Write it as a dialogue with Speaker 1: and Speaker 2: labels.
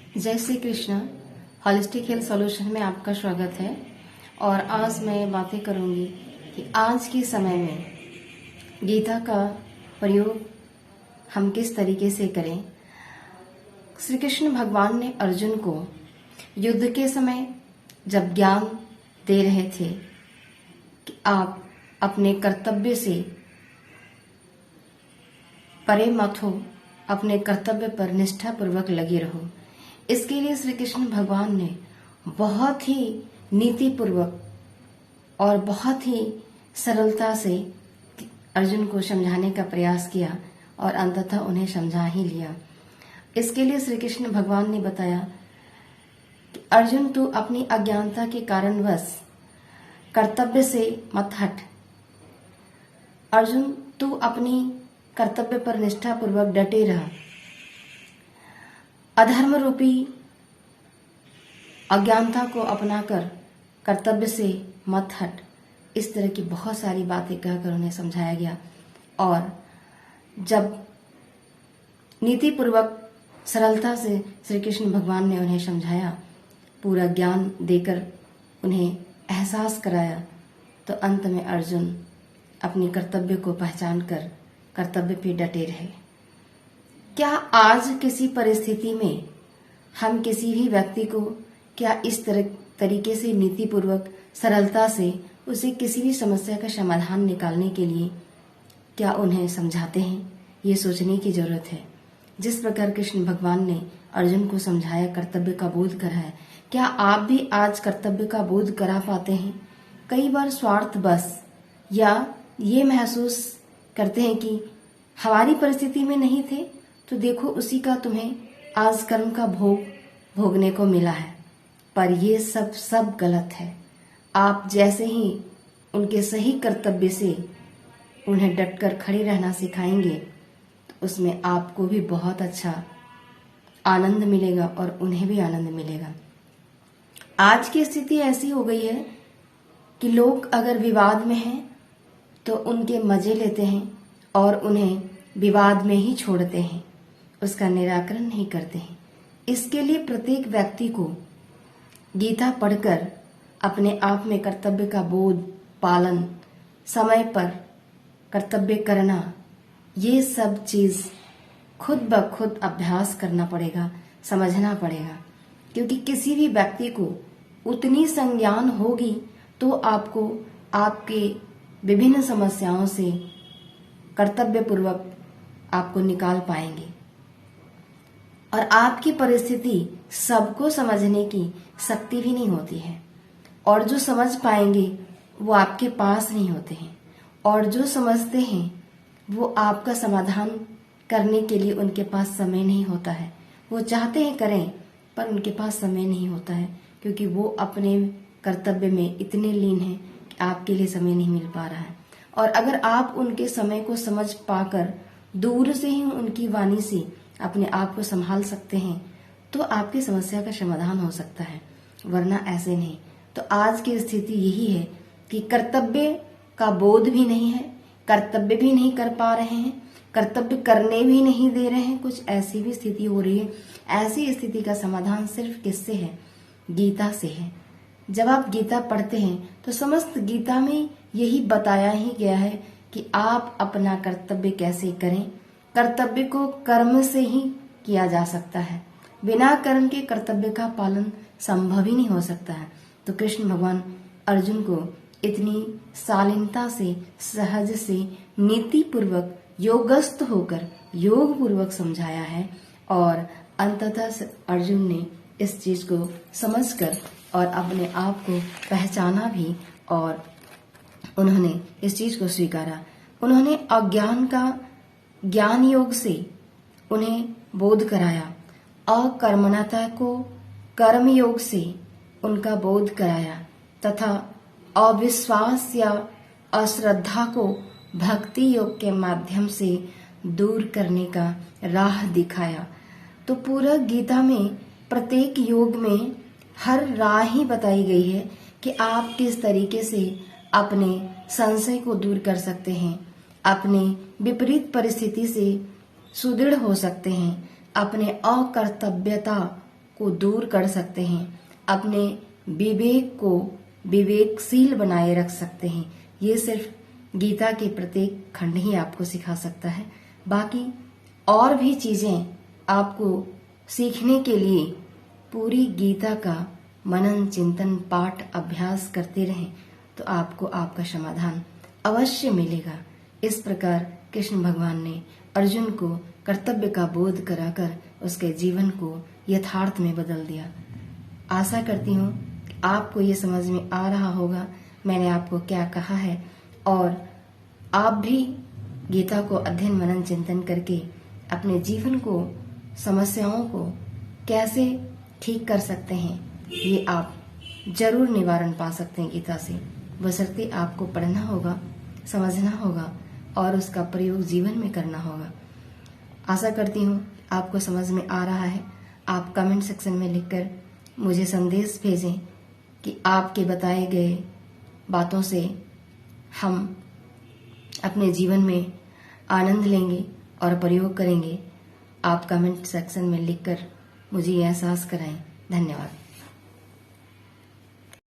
Speaker 1: जय Shri Krishna. Holistic health solution में आपका स्वागत है। और आज मैं बातें करूंगी कि आज के समय में गीता का प्रयोग हम किस तरीके से करें। श्री कृष्ण भगवान ने अर्जुन को युद्ध के समय जब ज्ञान दे रहे थे कि आप अपने कर्तव्य से परे मत हो, अपने कर्तव्य पर निष्ठापूर्वक लगे रहो। इसके लिए श्री कृष्ण भगवान ने बहुत ही नीतिपूर्वक और बहुत ही सरलता से अर्जुन को समझाने का प्रयास किया और अंततः उन्हें समझा ही लिया। इसके लिए श्री कृष्ण भगवान ने बताया कि अर्जुन, तू अपनी अज्ञानता के कारणवश कर्तव्य से मत हट। अर्जुन, तू अपनी कर्तव्य पर निष्ठापूर्वक डटे रह। अधर्म रूपी अज्ञानता को अपनाकर कर्तव्य से मत हट। इस तरह की बहुत सारी बातें कहकर उन्हें समझाया गया। और जब नीतिपूर्वक सरलता से श्री कृष्ण भगवान ने उन्हें समझाया, पूरा ज्ञान देकर उन्हें एहसास कराया, तो अंत में अर्जुन अपनी कर्तव्य को पहचान कर कर्तव्य पे डटे रहे। क्या आज किसी परिस्थिति में हम किसी भी व्यक्ति को क्या इस तरीके से नीतिपूर्वक सरलता से उसे किसी भी समस्या का समाधान निकालने के लिए क्या उन्हें समझाते हैं? ये सोचने की जरूरत है। जिस प्रकार कृष्ण भगवान ने अर्जुन को समझाया, कर्तव्य का बोध कराया, क्या आप भी आज कर्तव्य का बोध करा पाते हैं? कई बार स्वार्थ बस या ये महसूस करते हैं कि हमारी परिस्थिति में नहीं थे तो देखो उसी का तुम्हें आज कर्म का भोग भोगने को मिला है। पर ये सब गलत है। आप जैसे ही उनके सही कर्तव्य से उन्हें डटकर खड़े रहना सिखाएंगे तो उसमें आपको भी बहुत अच्छा आनंद मिलेगा और उन्हें भी आनंद मिलेगा। आज की स्थिति ऐसी हो गई है कि लोग अगर विवाद में हैं तो उनके मजे लेते हैं और उन्हें विवाद में ही छोड़ते हैं, उसका निराकरण नहीं करते हैं। इसके लिए प्रत्येक व्यक्ति को गीता पढ़कर अपने आप में कर्तव्य का बोध, पालन, समय पर कर्तव्य करना, ये सब चीज खुद ब खुद अभ्यास करना पड़ेगा, समझना पड़ेगा। क्योंकि किसी भी व्यक्ति को उतनी संज्ञान होगी तो आपको आपके विभिन्न समस्याओं से कर्तव्य पूर्वक आपको निकाल पाएंगे। और आपकी परिस्थिति सबको समझने की शक्ति भी नहीं होती है, और जो समझ पाएंगे वो आपके पास नहीं होते हैं, और जो समझते हैं वो आपका समाधान करने के लिए उनके पास समय नहीं होता है। वो चाहते हैं करें पर उनके पास समय नहीं होता है, क्योंकि वो अपने कर्तव्य में इतने लीन हैं कि आपके लिए समय नहीं मिल पा रहा है। और अगर आप उनके समय को समझ पाकर दूर से ही उनकी वाणी से अपने आप को संभाल सकते हैं तो आपकी समस्या का समाधान हो सकता है, वरना ऐसे नहीं। तो आज की स्थिति यही है कि कर्तव्य का बोध भी नहीं है, कर्तव्य भी नहीं कर पा रहे हैं, कर्तव्य करने भी नहीं दे रहे हैं। कुछ ऐसी भी स्थिति हो रही है। ऐसी स्थिति का समाधान सिर्फ किससे है? गीता से है। जब आप गीता पढ़ते हैं तो समस्त गीता में यही बताया ही गया है कि आप अपना कर्तव्य कैसे करें। कर्तव्य को कर्म से ही किया जा सकता है, बिना कर्म के कर्तव्य का पालन संभव ही नहीं हो सकता है। तो कृष्ण भगवान अर्जुन को इतनी शालीनता से, सहज से, नीति पूर्वक, योगस्थ होकर, योग पूर्वक समझाया है। और अंततः अर्जुन ने इस चीज को समझकर और अपने आप को पहचाना भी, और उन्होंने इस चीज को स्वीकारा। उन्होंने अज्ञान का ज्ञान योग से उन्हें बोध कराया, अकर्मणता को कर्म योग से उनका बोध कराया, तथा अविश्वास या अश्रद्धा को भक्ति योग के माध्यम से दूर करने का राह दिखाया। तो पूरा गीता में प्रत्येक योग में हर राह ही बताई गई है कि आप किस तरीके से अपने संशय को दूर कर सकते हैं, अपने विपरीत परिस्थिति से सुदृढ़ हो सकते हैं, अपने अकर्तव्यता को दूर कर सकते हैं, अपने विवेक को विवेकशील बनाए रख सकते हैं। ये सिर्फ गीता के प्रत्येक खंड ही आपको सिखा सकता है। बाकी और भी चीजें आपको सीखने के लिए पूरी गीता का मनन चिंतन पाठ अभ्यास करते रहें तो आपको आपका समाधान अवश्य मिलेगा। इस प्रकार कृष्ण भगवान ने अर्जुन को कर्तव्य का बोध कराकर उसके जीवन को यथार्थ में बदल दिया। आशा करती हूँ आपको ये समझ में आ रहा होगा मैंने आपको क्या कहा है, और आप भी गीता को अध्ययन मनन चिंतन करके अपने जीवन को, समस्याओं को कैसे ठीक कर सकते हैं, ये आप जरूर निवारण पा सकते हैं गीता से। बशर्ते आपको पढ़ना होगा, समझना होगा और उसका प्रयोग जीवन में करना होगा। आशा करती हूँ आपको समझ में आ रहा है। आप कमेंट सेक्शन में लिखकर मुझे संदेश भेजें कि आपके बताए गए बातों से हम अपने जीवन में आनंद लेंगे और प्रयोग करेंगे। आप कमेंट सेक्शन में लिखकर मुझे यह एहसास कराएं। धन्यवाद।